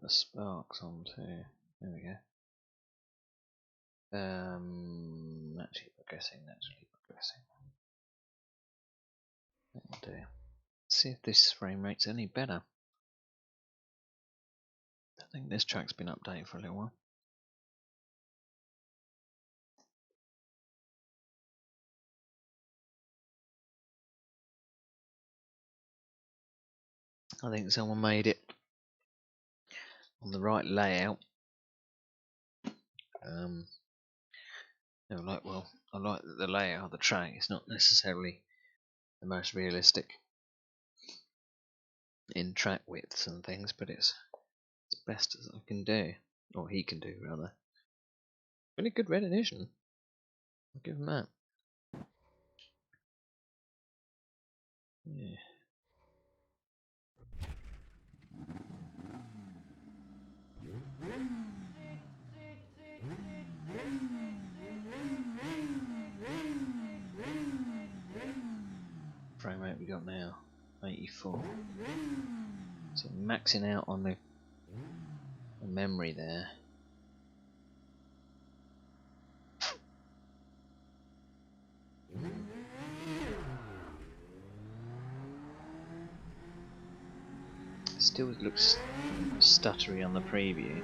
the sparks on too. There we go. Naturally progressing. That'll do. Let's see if this frame rate's any better. I think this track's been updated for a little while. I think someone made it on the right layout. They were like, well, I like the layout of the track. It's not necessarily the most realistic in track widths and things, but it's best as I can do, or he can do rather. Really good red edition. I'll give him that. Yeah. Frame rate we got now, 84. So maxing out on the memory there. Still looks stuttery on the preview.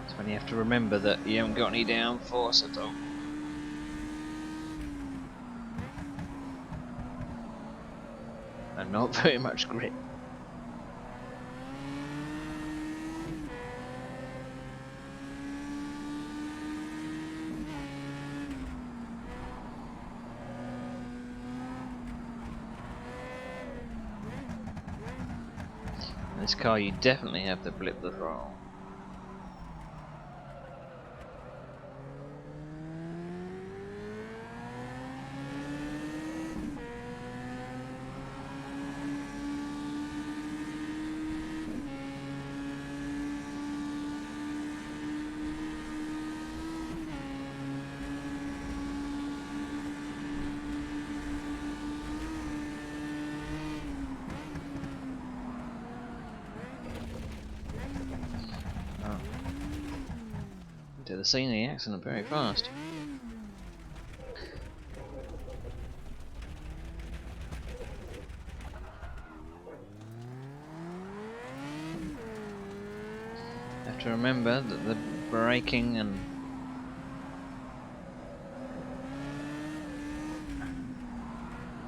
It's when you have to remember that you haven't got any downforce at all. And not very much grip. This car, you definitely have to blip the throttle. To the scene of the accident very fast. Have to remember that the braking and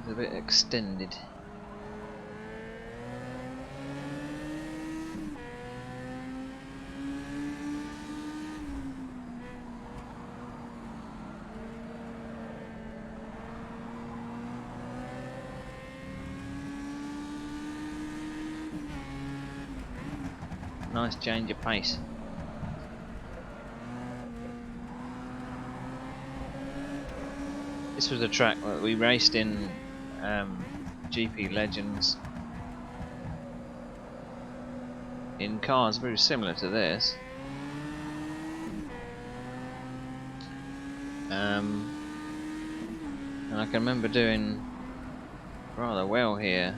is a bit extended. Nice change of pace. This was a track that we raced in GP Legends in cars very similar to this. And I can remember doing rather well here.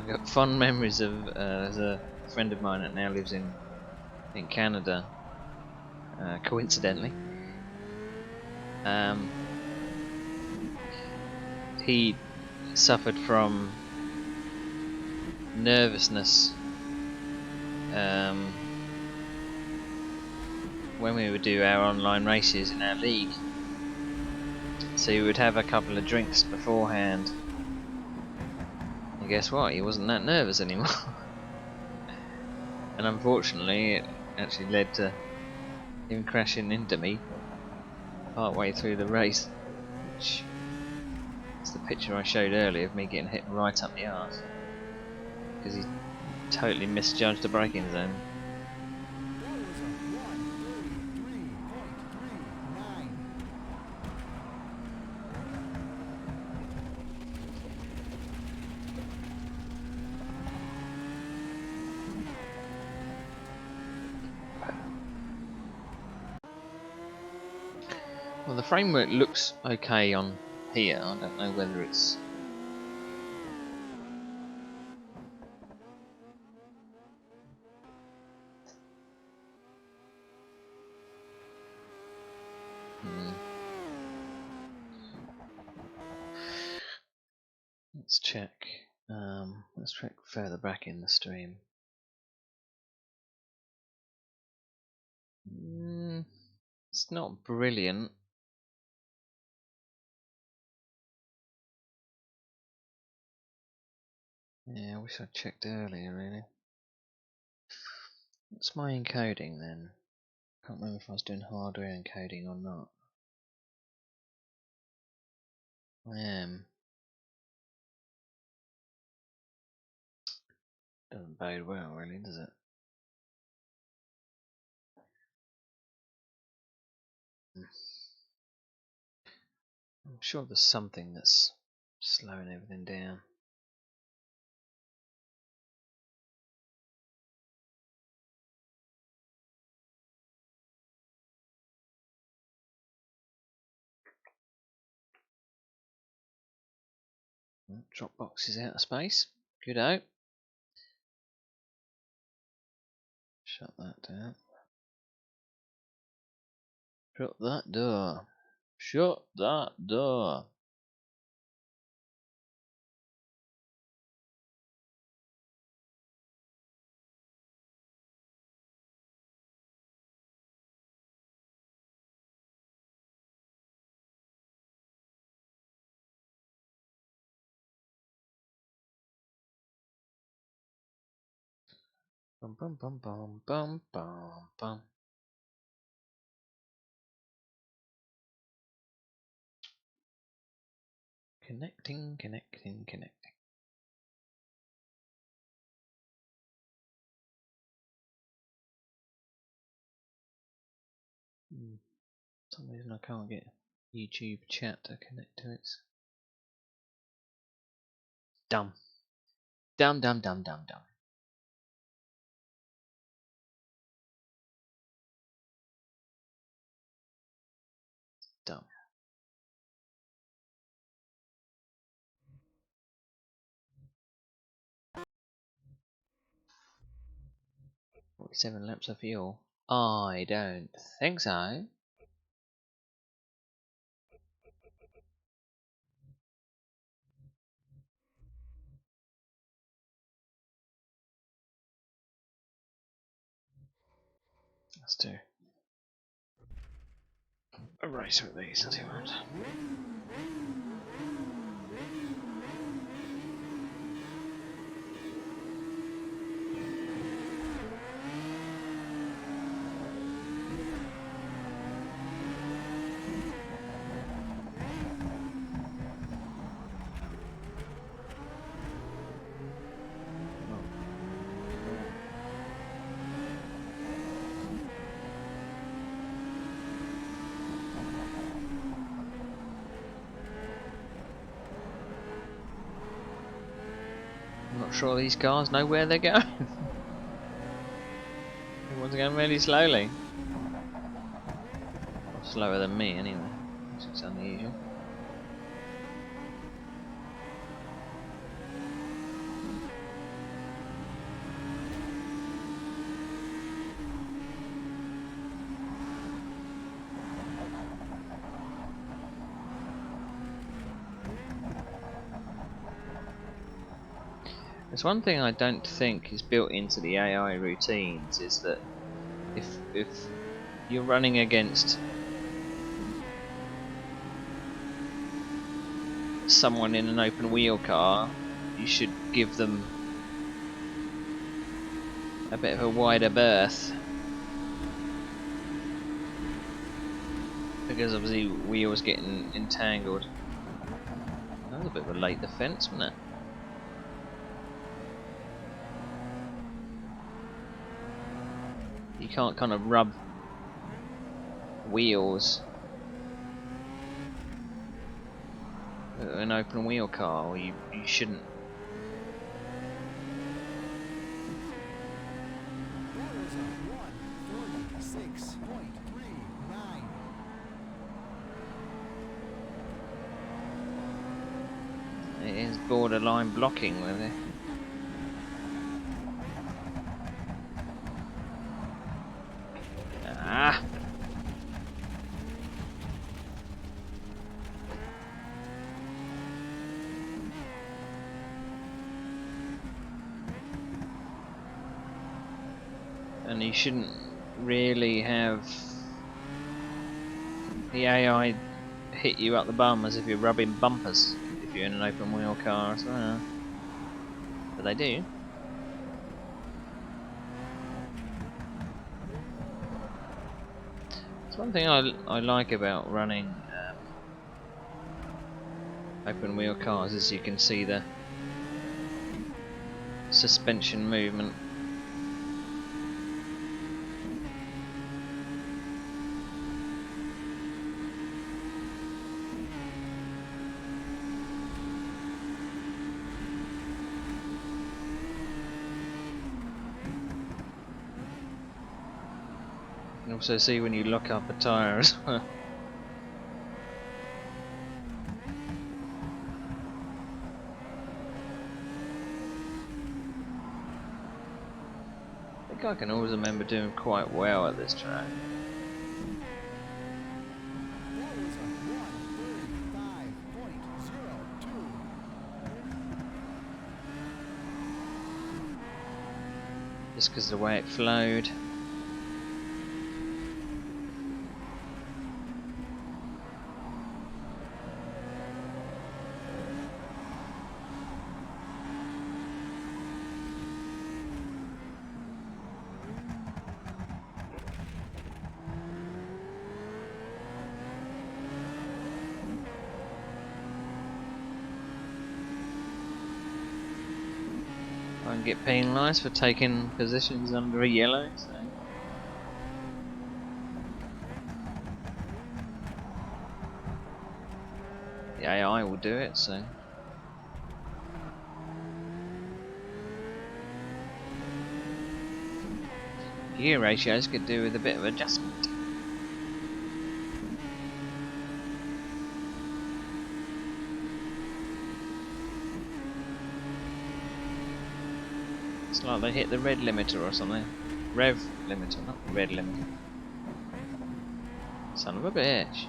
I've got fond memories of there's a friend of mine that now lives in Canada, coincidentally. He suffered from nervousness when we would do our online races in our league. So he would have a couple of drinks beforehand. And guess what? He wasn't that nervous anymore. And unfortunately, it actually led to him crashing into me part way through the race. Which is the picture I showed earlier of me getting hit right up the arse. Because he totally misjudged the braking zone. Well, the framework looks okay on here. I don't know whether it's... Let's check. Let's check further back in the stream. It's not brilliant. Yeah, I wish I'd checked earlier, really. What's my encoding then? Can't remember if I was doing hardware encoding or not. I am. Doesn't bode well, really, does it? I'm sure there's something that's slowing everything down. Dropbox is out of space. Good out. Shut that down. Shut that door. Shut that door. Bum bum bum bum bum bum bum. Connecting. For some reason I can't get YouTube chat to connect to it. Dumb. Dumb. Dumb. 47 laps of fuel. I don't think so. Let's do a race with these. Let's see what happens. I'm not sure these cars know where they're going. Everyone's going really slowly. Or slower than me, anyway. Which is unusual. There's one thing I don't think is built into the AI routines is that if you're running against someone in an open wheel car, you should give them a bit of a wider berth, because obviously wheels getting entangled. That was a bit of a late defence, wasn't it? You can't kind of rub wheels with an open wheel car, or you shouldn't. borderline blocking with it. Ah! And you shouldn't really have the AI hit you up the bum as if you're rubbing bumpers if you're in an open wheel car as well. But they do. It's one thing I like about running open wheel cars is you can see the suspension movement. You can also see when you lock up a tyre as well. I think I can always remember doing quite well at this track. Just because of the way it flowed. I can get penalised for taking positions under a yellow, so. The AI will do it, so. Gear ratios could do with a bit of adjustment. It's like they hit the red limiter or something. Rev limiter, not red limiter. Son of a bitch.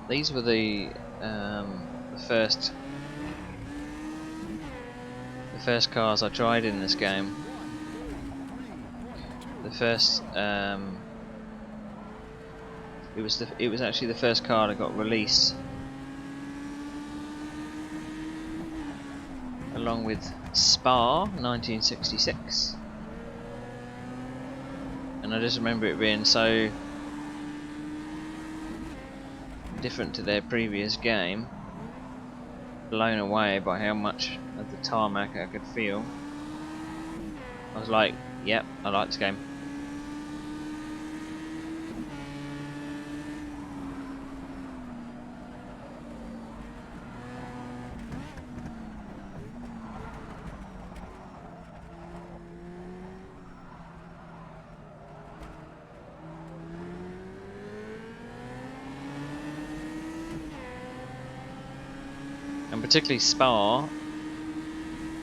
These were the first cars I tried in this game. The first it was actually the first car that got released along with Spa 1966, and I just remember it being so different to their previous game, blown away by how much of the tarmac I could feel. I was like, yep, I like this game. And particularly Spa,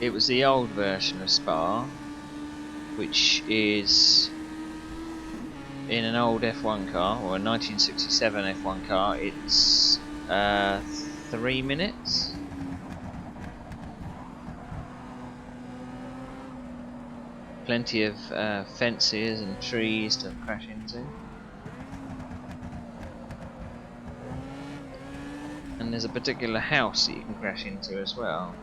it was the old version of Spa, which is in an old F1 car, or a 1967 F1 car, it's 3 minutes. Plenty of fences and trees to crash into. And there's a particular house that you can crash into as well.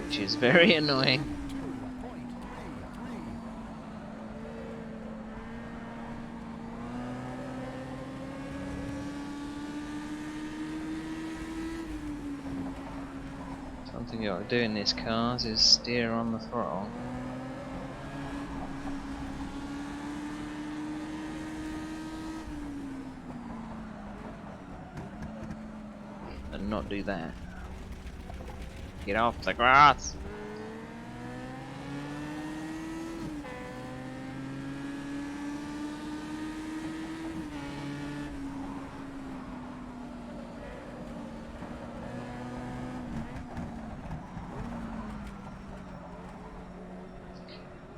Which is very annoying. Something you got to do in these cars is steer on the throttle. And not do that. Get off the grass!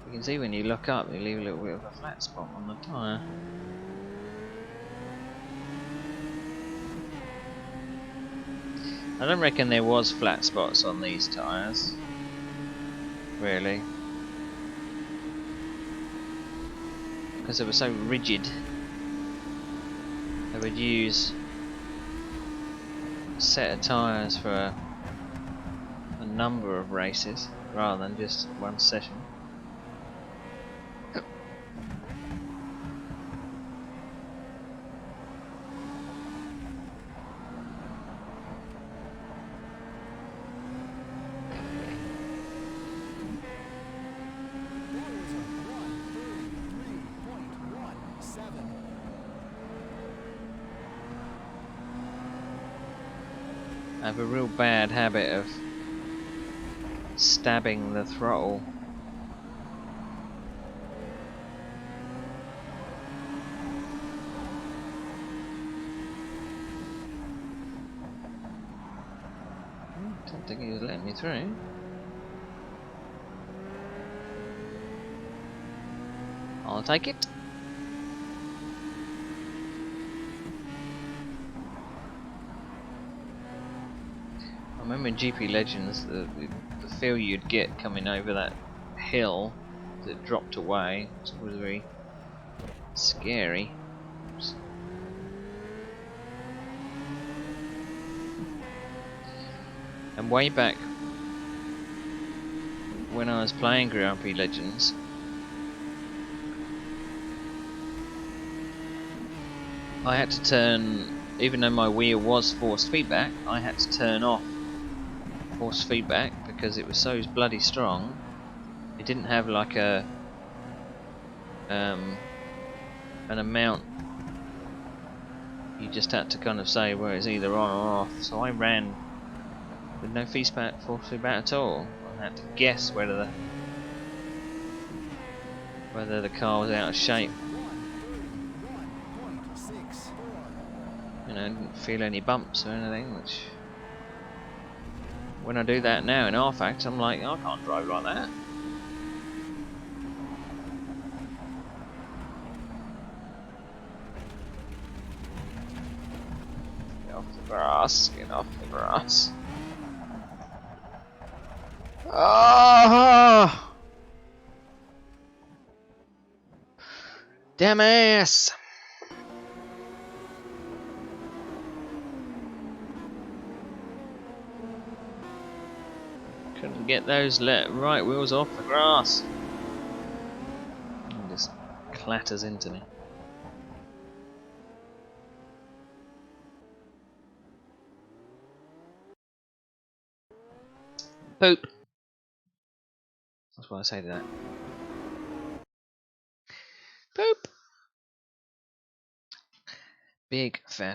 You can see when you look up, you leave a little bit of a flat spot on the tyre. I don't reckon there was flat spots on these tyres, really, because they were so rigid. They would use a set of tyres for a number of races rather than just one session. I have a real bad habit of stabbing the throttle. Don't think he was letting me through. I'll take it. I remember in GP Legends the feel you'd get coming over that hill that dropped away was very scary. Oops. And way back when I was playing Grand Prix Legends, I had to turn, even though my wheel was forced feedback, I had to turn off force feedback because it was so bloody strong. It didn't have like a an amount. You just had to kind of say where it's either on or off. So I ran with no force feedback at all. I had to guess whether the car was out of shape. You know, I didn't feel any bumps or anything, which when I do that now in rFactor, I'm like, I can't drive like that. Get off the grass, get off the grass. Oh! Damn ass! Couldn't get those right wheels off the grass. It just clatters into me. Poop. That's what I say to that. Poop. Big fat